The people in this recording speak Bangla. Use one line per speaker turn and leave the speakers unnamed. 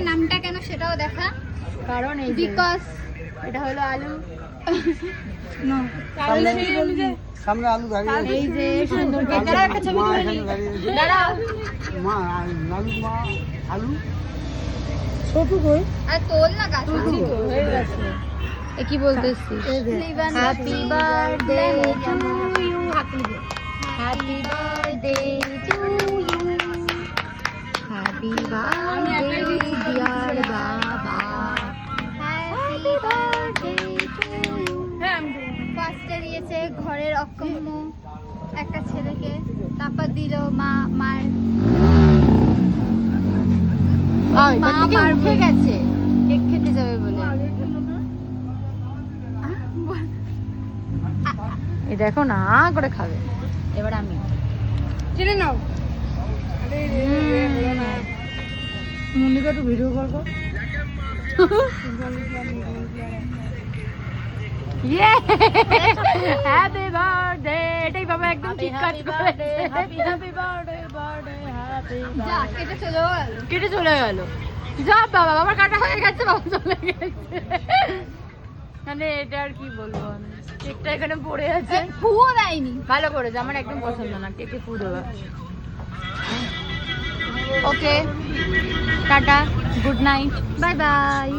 নামটা কেন সেটাও দেখা,
কারণ এই
বিকজ
এটা হলো আলু।
সামনে আলু দাঁড়িয়ে
এই যে সুন্দর একটা ছবি তুলে নিই।
দাঁড়াও,
মা লালু মা আলু ছোট কই
আর তোল না গাছ
হয়ে গেছে।
এ কি বলতেছিস?
Happy birthday to you, happy birthday to you, happy birthday dear বাবা, হ্যাপি বার্থডে টু ইউ।
ফার্স্টে দিয়েছে ঘরের অক্ষম একটা ছেলেকে, তারপর দিল মার
মা মার উঠে গেছে কেক খেতে যাবে বলে। এই দেখো না করে খাবে। এবার আমি চিনে নাও। মুন্নিকে একটু ভিডিও কল কর। হ্যাপি বার্থডে, এটাই বাবা একদম ঠিক কাজ করেছে। হ্যাপি বার্থডে বার্থডে হ্যাপি
যা কেটে চলে গেল।
কেটে চলে গেল। যা বাবা, বাবার কাটা হয়ে গেছে, বাবা চলে গেছে। মানে এটা আর কি বলবো আমি, কেকটা এখানে পড়ে আছে।
ফুও দেয়নি।
ভালো করেছে, আমার একদম পছন্দ না কেকে ফু দেওয়া। ওকে tata, good night, bye bye.